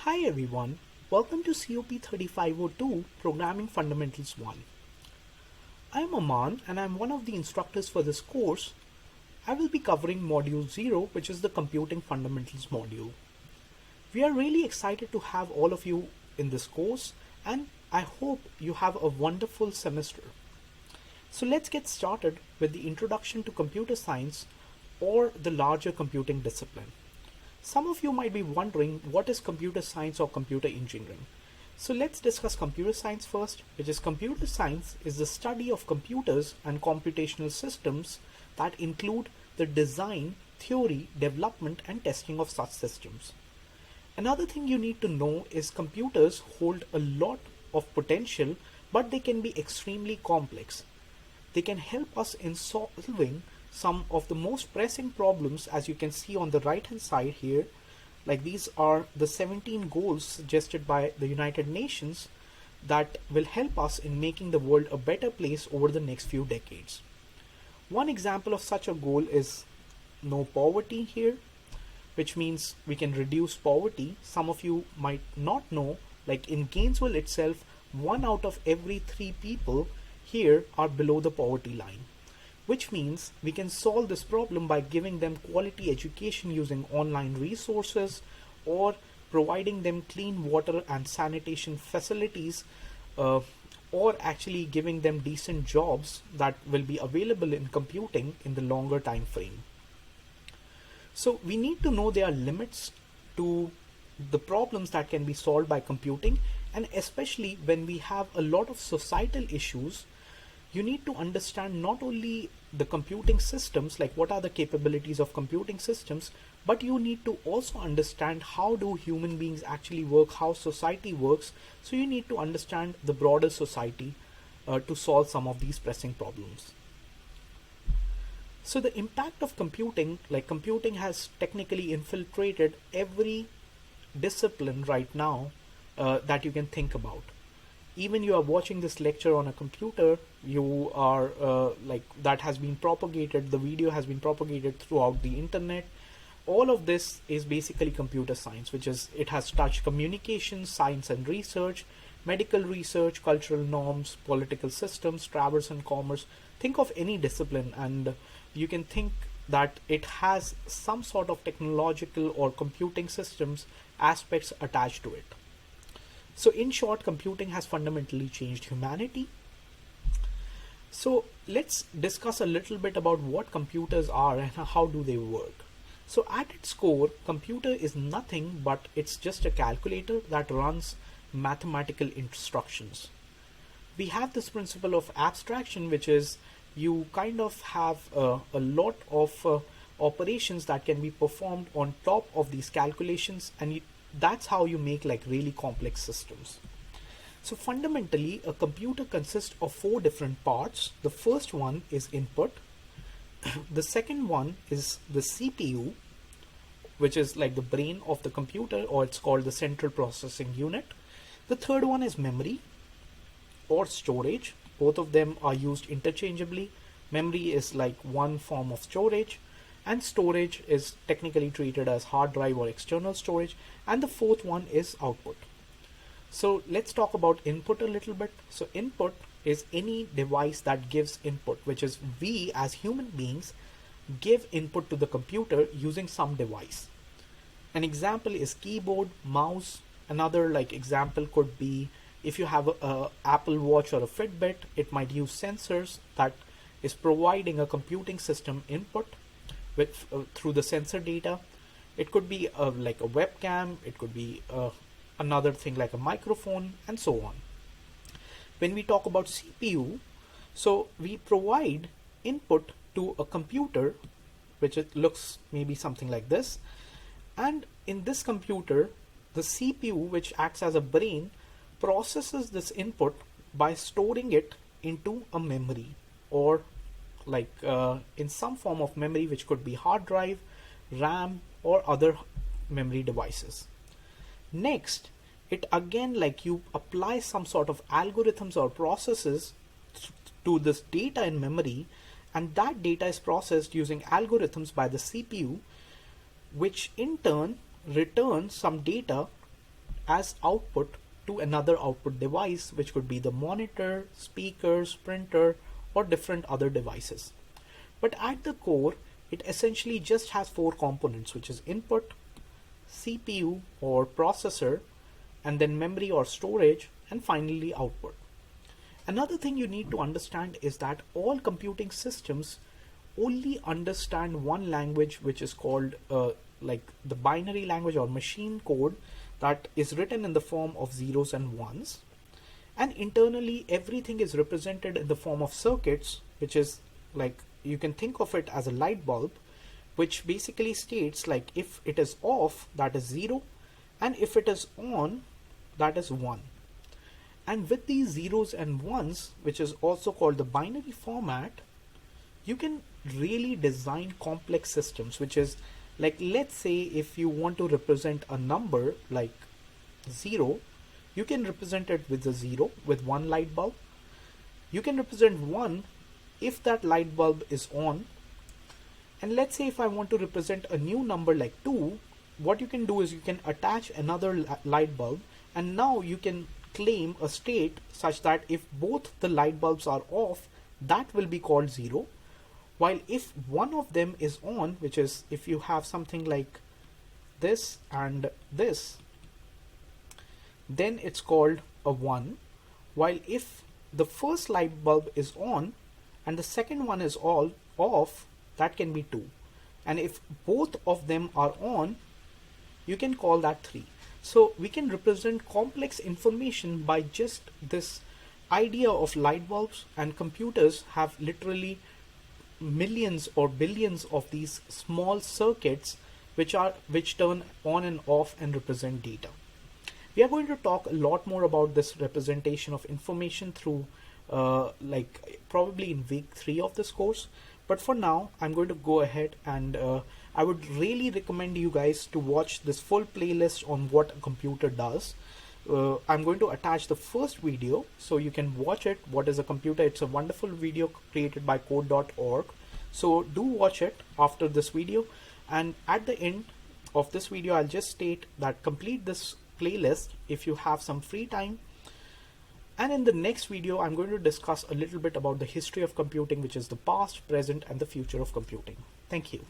Hi everyone, welcome to COP 3502 Programming Fundamentals 1. I am Aman and I am one of the instructors for this course. I will be covering Module 0, which is the Computing Fundamentals module. We are really excited to have all of you in this course and I hope you have a wonderful semester. So let's get started with the introduction to computer science or the larger computing discipline. Some of you might be wondering what is computer science or computer engineering. So let's discuss computer science first, which is computer science is the study of computers and computational systems that include the design, theory, development and testing of such systems. Another thing you need to know is computers hold a lot of potential, but they can be extremely complex. They can help us in solving some of the most pressing problems, as you can see on the right hand side here. Like these are the 17 goals suggested by the United Nations that will help us in making the world a better place over the next few decades. One example of such a goal is no poverty here, which means we can reduce poverty. Some of you might not know, like in Gainesville itself, 1 out of every 3 people here are below the poverty line, which means we can solve this problem by giving them quality education using online resources or providing them clean water and sanitation facilities, or actually giving them decent jobs that will be available in computing in the longer time frame. So we need to know there are limits to the problems that can be solved by computing, and especially when we have a lot of societal issues, you need to understand not only the computing systems, like what are the capabilities of computing systems, but you need to also understand how do human beings actually work, how society works. So you need to understand the broader society to solve some of these pressing problems. So the impact of computing, like computing has technically infiltrated every discipline right now that you can think about. Even you are watching this lecture on a computer, you are like that has been propagated, the video has been propagated throughout the internet. All of this is basically computer science, which is it has touched communication, science and research, medical research, cultural norms, political systems, travel and commerce. Think of any discipline and you can think that it has some sort of technological or computing systems aspects attached to it. So in short, computing has fundamentally changed humanity. So let's discuss a little bit about what computers are and how do they work. So at its core, computer is nothing but it's just a calculator that runs mathematical instructions. We have this principle of abstraction, which is you kind of have a lot of operations that can be performed on top of these calculations, and that's how you make like really complex systems. So fundamentally, a computer consists of 4 different parts. The first one is input. The second one is the CPU, which is like the brain of the computer, or it's called the central processing unit. The third one is memory or storage. Both of them are used interchangeably. Memory is like one form of storage, and storage is technically treated as hard drive or external storage, and the fourth one is output. So let's talk about input a little bit. So input is any device that gives input, which is we as human beings give input to the computer using some device. An example is keyboard, mouse. Another like example could be if you have a Apple Watch or a Fitbit, it might use sensors that is providing a computing system input with through the sensor data. It could be like a webcam, it could be another thing like a microphone, and so on. When we talk about CPU, so we provide input to a computer, which it looks maybe something like this, and in this computer the CPU, which acts as a brain, processes this input by storing it into a memory, or like in some form of memory, which could be hard drive, RAM, or other memory devices. Next, it again like you apply some sort of algorithms or processes to this data in memory, and that data is processed using algorithms by the CPU, which in turn returns some data as output to another output device, which could be the monitor, speakers, printer, or different other devices. But at the core, it essentially just has four components, which is input, CPU or processor, and then memory or storage, and finally output. Another thing you need to understand is that all computing systems only understand one language, which is called like the binary language or machine code, that is written in the form of zeros and ones. And internally, everything is represented in the form of circuits, which is like, you can think of it as a light bulb, which basically states like if it is off, that is 0, and if it is on, that is 1. And with these zeros and ones, which is also called the binary format, you can really design complex systems, which is like, let's say if you want to represent a number like 0, you can represent it with a 0 with one light bulb. You can represent 1 if that light bulb is on. And let's say if I want to represent a new number like 2, what you can do is you can attach another light bulb, and now you can claim a state such that if both the light bulbs are off, that will be called 0. While if one of them is on, which is if you have something like this and this, then it's called a 1. While if the first light bulb is on and the second one is all off, that can be 2. And if both of them are on, you can call that 3. So we can represent complex information by just this idea of light bulbs, and computers have literally millions or billions of these small circuits which turn on and off and represent data. We are going to talk a lot more about this representation of information through like probably in week 3 of this course. But for now, I'm going to go ahead and I would really recommend you guys to watch this full playlist on what a computer does. I'm going to attach the first video so you can watch it. What is a computer? It's a wonderful video created by code.org. So do watch it after this video. And at the end of this video, I'll just state that complete this playlist if you have some free time. And in the next video, I'm going to discuss a little bit about the history of computing, which is the past, present, and the future of computing. Thank you.